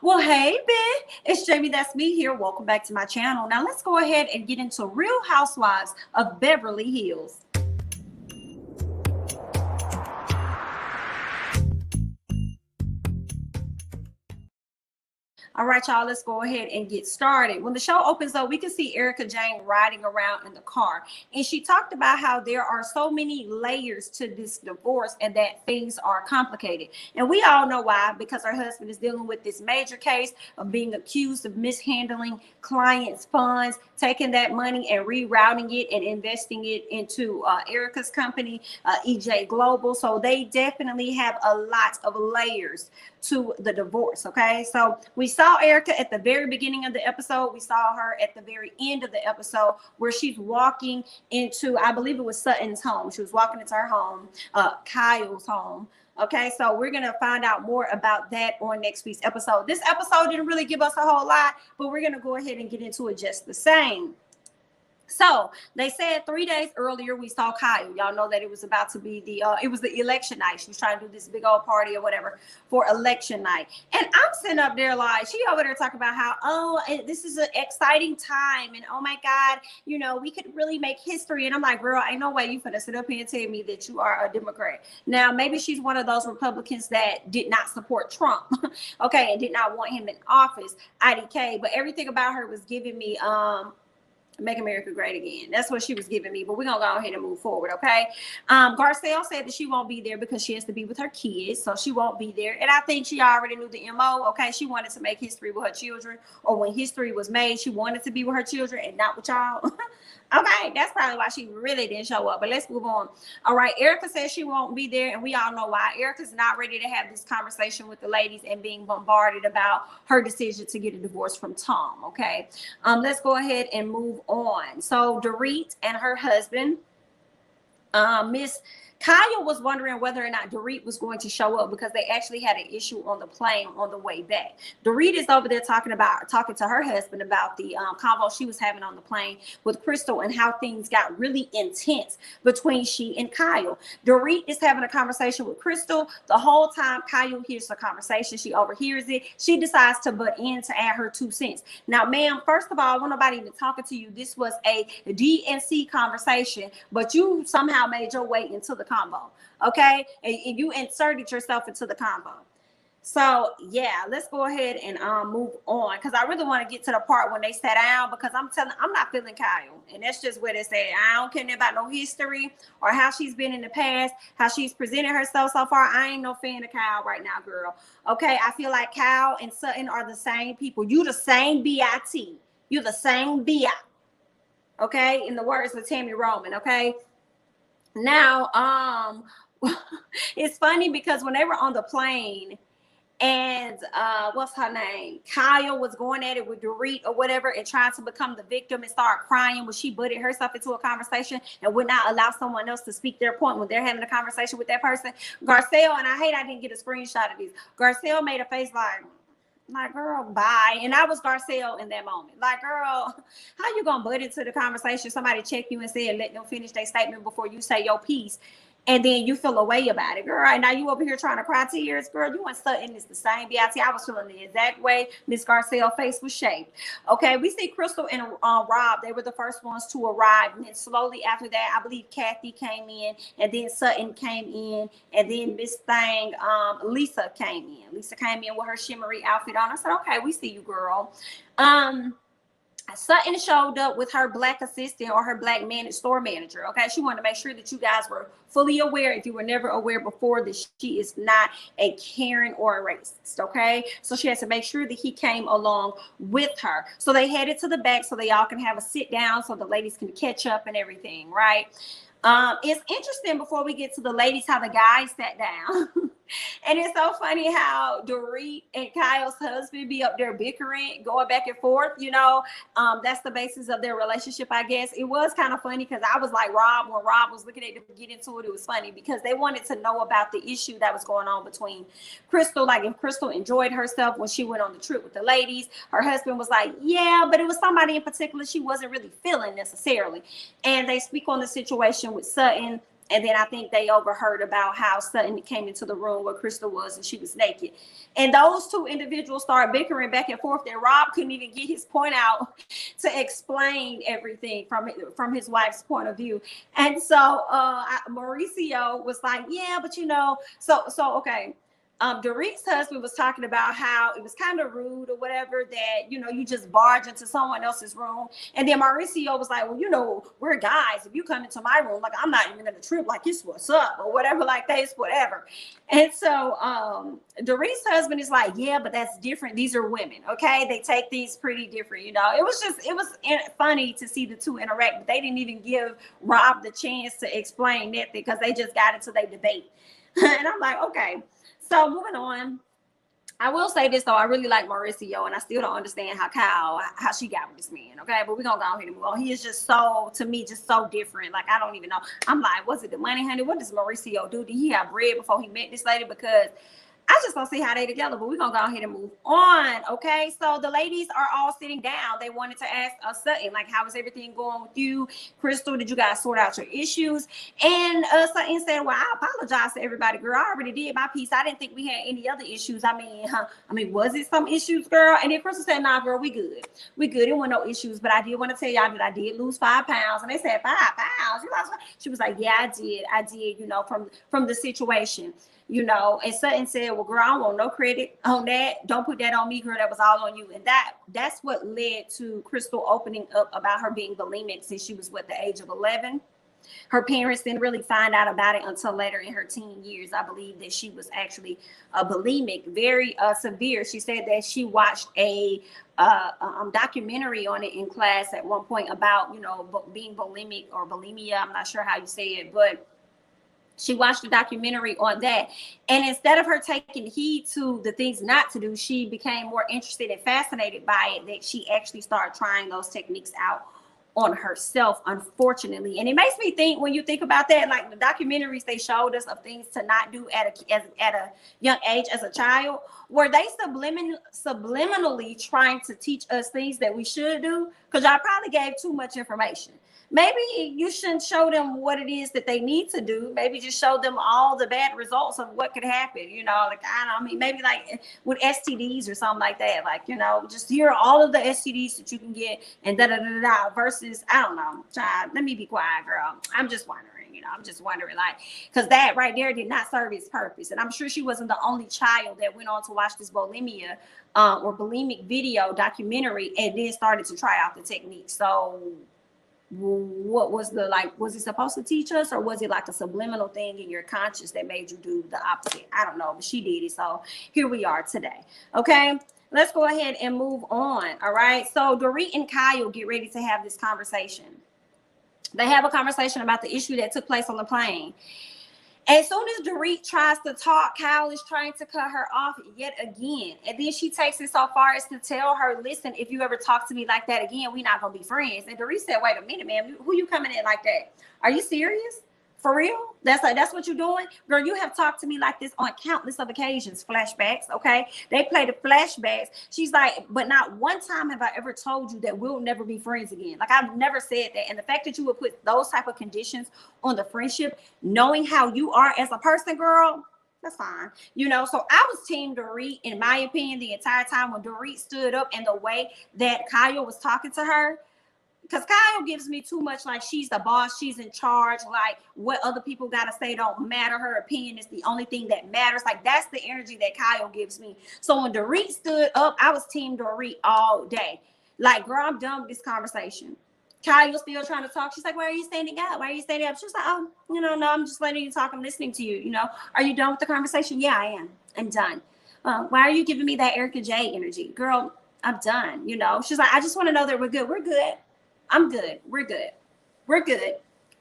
Well, hey, Ben, it's Jamie. That's me here. Welcome back to my channel. Now, let's go ahead and get into Real Housewives of Beverly Hills. All right, y'all, let's go ahead and get started. When the show opens up, we can see Erika Jayne riding around in the car. And she talked about how there are so many layers to this divorce and that things are complicated. And we all know why, because her husband is dealing with this major case of being accused of mishandling clients' funds, taking that money and rerouting it and investing it into Erika's company, EJ Global. So they definitely have a lot of layers to the divorce. Okay, so we saw Erika at the very beginning of the episode. We saw her at the very end of the episode where she's walking into, I believe it was Sutton's home. She was walking into her home, Kyle's home. Okay, so we're gonna find out more about that on next week's episode. This episode didn't really give us a whole lot, but we're gonna go ahead and get into it just the same. So they said 3 days earlier we saw Kyle. Y'all know that it was about to be it was the election night. She was trying to do this big old party or whatever for election night. And I'm sitting up there like, she over there talking about how, this is an exciting time. And oh my God, you know, we could really make history. And I'm like, girl, ain't no way you finna sit up here and tell me that you are a Democrat. Now, maybe she's one of those Republicans that did not support Trump, okay, and did not want him in office, IDK. But everything about her was giving me, Make America Great Again. That's what she was giving me, but we're gonna go ahead and move forward, okay? Garcelle said that she won't be there because she has to be with her kids, so she won't be there. And I think she already knew the MO, okay? She wanted to make history with her children, or when history was made, she wanted to be with her children and not with y'all. Okay, that's probably why she really didn't show up, but let's move on. All right, Erika says she won't be there, and we all know why. Erika's not ready to have this conversation with the ladies and being bombarded about her decision to get a divorce from Tom, okay? Let's go ahead and move on. So Dorit and her husband, Miss Kyle, was wondering whether or not Dorit was going to show up because they actually had an issue on the plane on the way back. Dorit is over there talking to her husband about the convo she was having on the plane with Crystal and how things got really intense between she and Kyle. Dorit is having a conversation with Crystal. The whole time Kyle hears the conversation, she overhears it. She decides to butt in to add her 2 cents. Now, ma'am, first of all, when nobody even talking to you, this was a DNC conversation, but you somehow made your way into the combo, okay, and you inserted yourself into the combo. So yeah, let's go ahead and move on, because I really want to get to the part when they sat down, because I'm not feeling Kyle, and that's just what it said. I don't care about no history or how she's been in the past, how she's presented herself so far. I ain't no fan of Kyle right now, girl. Okay, I feel like Kyle and Sutton are the same people. You the same BIT. You the same BI. Okay, in the words of Tammy Roman. Okay. Now, it's funny because when they were on the plane and what's her name? Kyle was going at it with Dorit or whatever and trying to become the victim and start crying when she butted herself into a conversation and would not allow someone else to speak their point when they're having a conversation with that person. Garcelle, and I didn't get a screenshot of this. Garcelle made a face like, girl, bye. And I was Garcelle in that moment. Like, girl, how you gonna butt into the conversation? Somebody check you and said, let them finish their statement before you say your piece. And then you feel a way about it, girl. Right now you over here trying to cry tears, girl. You and Sutton is the same BIT. I was feeling the exact way Miss Garcelle's face was shaped. Okay, we see Crystal and Rob. They were the first ones to arrive, and then slowly after that, I believe Kathy came in, and then Sutton came in, and then Miss Lisa came in. Lisa came in with her shimmery outfit on. I said, okay, we see you, girl. Sutton showed up with her black assistant or her black store manager. Okay, she wanted to make sure that you guys were fully aware, if you were never aware before, that she is not a Karen or a racist. Okay, so she has to make sure that he came along with her. So they headed to the back so they all can have a sit down so the ladies can catch up and everything, right? It's interesting, before we get to the ladies, how the guys sat down. And it's so funny how Dorit and Kyle's husband be up there bickering, going back and forth, you know. That's the basis of their relationship, I guess. It was kind of funny because I was like Rob, when Rob was looking at them get into it, it was funny because they wanted to know about the issue that was going on between Crystal. Like, if Crystal enjoyed herself when she went on the trip with the ladies. Her husband was like, yeah, but it was somebody in particular she wasn't really feeling necessarily. And they speak on the situation with Sutton And then I think they overheard about how Sutton came into the room where Crystal was and she was naked. And those two individuals started bickering back and forth. And Rob couldn't even get his point out to explain everything from his wife's point of view. And so Mauricio was like, yeah, but so okay. Dorit's husband was talking about how it was kind of rude or whatever that, you just barge into someone else's room. And then Mauricio was like, well, we're guys. If you come into my room, like, I'm not even going to trip like it's what's up or whatever, like that, it's whatever. And so Dorit's husband is like, yeah, but that's different. These are women. Okay. They take these pretty different, It was funny to see the two interact, but they didn't even give Rob the chance to explain that because they just got into their debate. And I'm like, okay. So moving on, I will say this though, I really like Mauricio, and I still don't understand how she got with this man. Okay, but we're gonna go ahead and move on. He is just so different. Like, I don't even know. I'm like, was it the money, honey? What does Mauricio do? Did he have bread before he met this lady? Because I just don't see how they together, but we're gonna go ahead and move on. Okay, so the ladies are all sitting down. They wanted to ask Sutton, like, how is everything going with you? Crystal, did you guys sort out your issues? And Sutton said, well, I apologize to everybody, girl. I already did my piece. I didn't think we had any other issues. I mean, was it some issues, girl? And then Crystal said, nah, girl, we good. We good. It wasn't no issues, but I did want to tell y'all that I did lose 5 pounds. And they said, 5 pounds? You lost 5? She was like, yeah, I did, from the situation. And Sutton said, well, girl, I don't want no credit on that. Don't put that on me, girl. That was all on you. And that's what led to Crystal opening up about her being bulimic since she was, the age of 11. Her parents didn't really find out about it until later in her teen years. I believe that she was actually bulimic, very severe. She said that she watched a documentary on it in class at one point about, being bulimic or bulimia. I'm not sure how you say it, but she watched a documentary on that. And instead of her taking heed to the things not to do, she became more interested and fascinated by it, that she actually started trying those techniques out on herself, unfortunately. And it makes me think, when you think about that, like the documentaries they showed us of things to not do at a young age as a child, were they subliminally trying to teach us things that we should do? Because y'all probably gave too much information. Maybe you shouldn't show them what it is that they need to do. Maybe just show them all the bad results of what could happen. Like, maybe like with STDs or something like that. Like, just hear all of the STDs that you can get and versus, I don't know, child, let me be quiet, girl. I'm just wondering. Like, because that right there did not serve its purpose. And I'm sure she wasn't the only child that went on to watch this bulimia or bulimic video documentary and then started to try out the technique. So what was was it supposed to teach us, or was it like a subliminal thing in your conscious that made you do the opposite? I don't know, but she did it. So here we are today. Okay, let's go ahead and move on. All right, so Dorit and Kyle get ready to have this conversation. They have a conversation about the issue that took place on the plane. As soon as Dorit tries to talk, Kyle is trying to cut her off yet again. And then she takes it so far as to tell her, listen, if you ever talk to me like that again, we're not going to be friends. And Dorit said, wait a minute, man, who you coming in like that? Are you serious? For real? That's what you're doing? Girl, you have talked to me like this on countless of occasions. Flashbacks, okay? They play the flashbacks. She's like, but not one time have I ever told you that we'll never be friends again. Like, I've never said that. And the fact that you would put those type of conditions on the friendship, knowing how you are as a person, girl, that's fine. So I was team Dorit, in my opinion, the entire time when Dorit stood up, and the way that Kyle was talking to her. Because Kyle gives me too much like she's the boss, she's in charge, like what other people got to say don't matter. Her opinion is the only thing that matters. Like, that's the energy that Kyle gives me. So when Dorit stood up, I was team Dorit all day. Like, girl, I'm done with this conversation. Kyle's still trying to talk. She's like, why are you standing up? Why are you standing up? She's like, oh, no, I'm just letting you talk. I'm listening to you. Are you done with the conversation? Yeah, I am. I'm done. Why are you giving me that Erika J energy? Girl, I'm done. She's like, I just want to know that we're good. We're good. I'm good. We're good. We're good.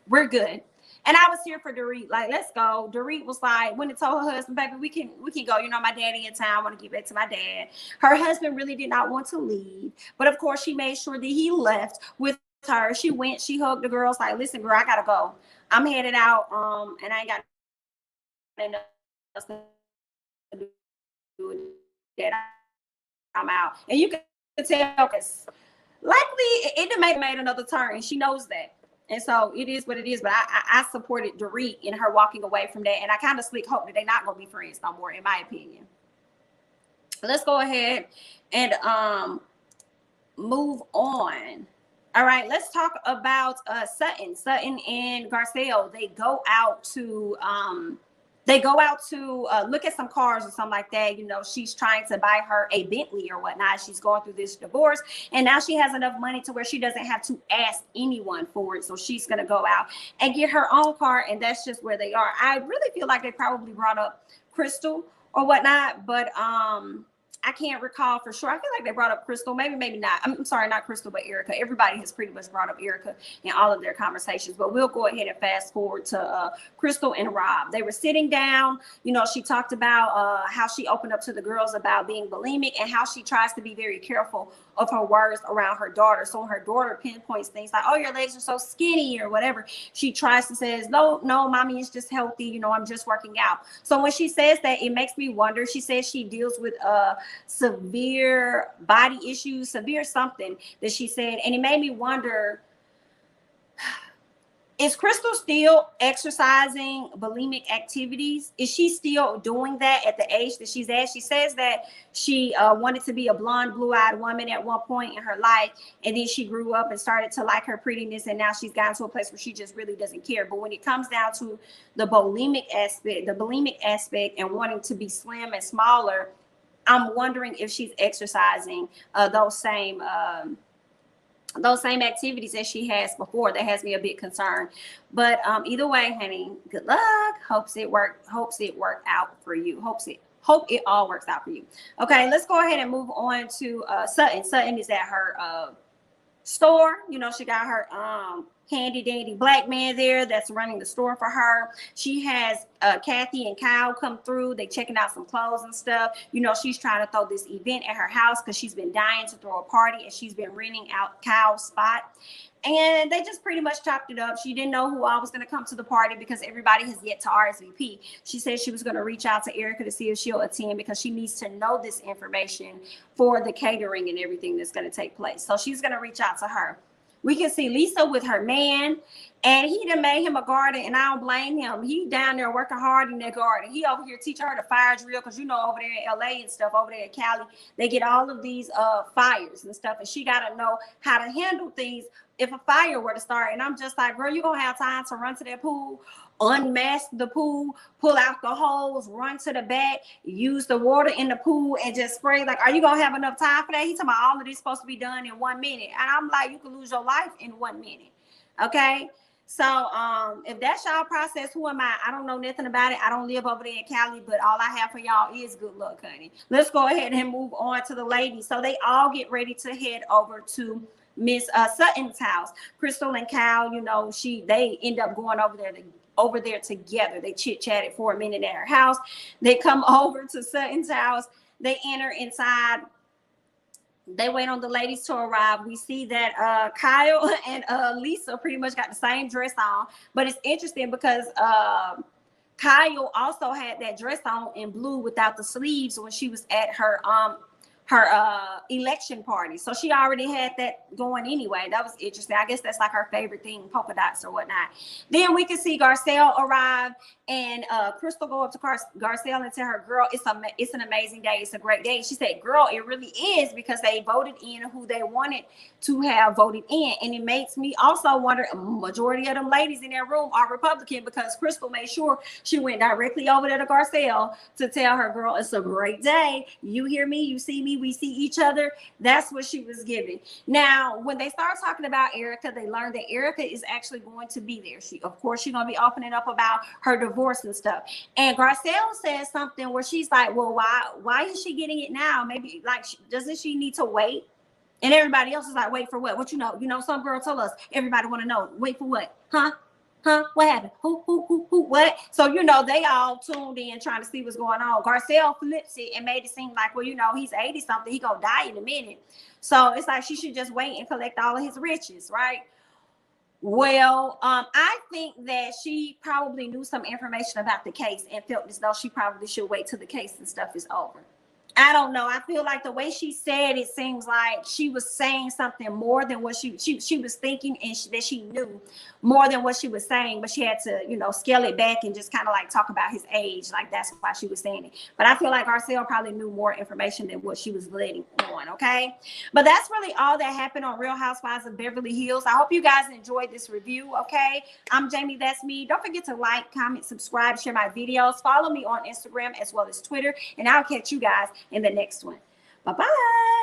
We're good. And I was here for Dorit. Like, let's go. Dorit was like, when it told her husband, baby, we can go. My daddy in town. I want to get back to my dad. Her husband really did not want to leave. But of course, she made sure that he left with her. She went, she hugged the girls, like, listen, girl, I gotta go. I'm headed out. And I ain't got nothing else to do with that. I'm out. And you can tell, because likely it made another turn, and she knows that. And so it is what it is. But I supported Dorit in her walking away from that. And I kind of slick hope that they're not going to be friends no more, in my opinion. Let's go ahead and move on. All right, let's talk about Sutton. Sutton and Garcelle, they go out to look at some cars or something like that. You know, she's trying to buy her a Bentley or whatnot. She's going through this divorce, and now she has enough money to where she doesn't have to ask anyone for it. So she's going to go out and get her own car, and that's just where they are. I really feel like they probably brought up Crystal or whatnot, but I can't recall for sure. I feel like they brought up Crystal, maybe not. I'm sorry, not Crystal, but Erika. Everybody has pretty much brought up Erika in all of their conversations, but we'll go ahead and fast forward to Crystal and Rob. They were sitting down. You know, she talked about how she opened up to the girls about being bulimic and how she tries to be very careful of her words around her daughter. So when her daughter pinpoints things like, oh, your legs are so skinny or whatever, she tries to say, no, mommy is just healthy. You know, I'm just working out. So when she says that, it makes me wonder. She says she deals with severe body issues, severe something that she said. And it made me wonder, is Crystal still exercising bulimic activities? Is she still doing that at the age that she's at? She says that she wanted to be a blonde, blue-eyed woman at one point in her life, and then she grew up and started to like her prettiness, and now she's gotten to a place where she just really doesn't care. But when it comes down to the bulimic aspect and wanting to be slim and smaller, I'm wondering if she's exercising those same activities that she has before. That has me a bit concerned. But either way, honey, good luck. Hopes it work out for you. Hope it all works out for you. Okay, let's go ahead and move on to Sutton. Sutton is at her store. You know, she got her handy dandy black man there that's running the store for her. She has Kathy and Kyle come through. They checking out some clothes and stuff. You know, she's trying to throw this event at her house because she's been dying to throw a party, and she's been renting out Kyle's spot. And they just pretty much chopped it up. She didn't know who all was going to come to the party because everybody has yet to RSVP. She said she was going to reach out to Erika to see if she'll attend because she needs to know this information for the catering and everything that's going to take place. So she's going to reach out to her. We can see Lisa with her man, and he done made him a garden, and I don't blame him. He down there working hard in that garden. He over here teaching her the fire drill because, you know, over there in LA and stuff, over there in Cali, they get all of these fires and stuff, and she got to know how to handle things if a fire were to start. And I'm just like, girl, you gonna have time to run to that pool, unmask the pool, pull out the hose, run to the back, use the water in the pool, and just spray. Like, are you gonna have enough time for that? He's talking about all of this supposed to be done in 1 minute. And I'm like, you could lose your life in 1 minute. Okay. So if that's y'all process, who am I? I don't know nothing about it. I don't live over there in Cali, but all I have for y'all is good luck, honey. Let's go ahead and move on to the ladies. So they all get ready to head over to Miss Sutton's house. Crystal and Kyle, you know, they end up going over there together. They chit-chatted for a minute at her house. They come over to Sutton's house. They enter inside. They wait on the ladies to arrive. We see that Kyle and Lisa pretty much got the same dress on, but it's interesting because Kyle also had that dress on in blue without the sleeves when she was at her election party. So she already had that going anyway. That was interesting. I guess that's like her favorite thing, polka dots or whatnot. Then we can see Garcelle arrive, and Crystal go up to Garcelle and tell her, girl, it's an amazing day. It's a great day. She said, girl, it really is, because they voted in who they wanted to have voted in. And it makes me also wonder, a majority of them ladies in their room are Republican, because Crystal made sure she went directly over there to Garcelle to tell her, girl, it's a great day. You hear me, you see me, we see each other. That's what she was giving. Now, when they start talking about Erika, they learned that Erika is actually going to be there. She's going to be opening up about her divorce and stuff. And Garcelle says something where she's like, well, why is she getting it now? Maybe, like, doesn't she need to wait? And everybody else is like, wait for what? What you know? You know, some girl told us, everybody want to know. Wait for what? Huh? What happened? Who, what? So, you know, they all tuned in trying to see what's going on. Garcelle flips it and made it seem like, well, you know, he's 80 something. He gonna die in a minute. So it's like she should just wait and collect all of his riches, right? Well, I think that she probably knew some information about the case and felt as though she probably should wait till the case and stuff is over. I don't know. I feel like the way she said it seems like she was saying something more than what she was thinking, and that she knew more than what she was saying, but she had to, you know, scale it back and just kind of like talk about his age. Like that's why she was saying it. But I feel like Arcel probably knew more information than what she was letting on. Okay. But that's really all that happened on Real Housewives of Beverly Hills. I hope you guys enjoyed this review. Okay. I'm Jamie. That's me. Don't forget to like, comment, subscribe, share my videos. Follow me on Instagram as well as Twitter. And I'll catch you guys in the next one. Bye-bye.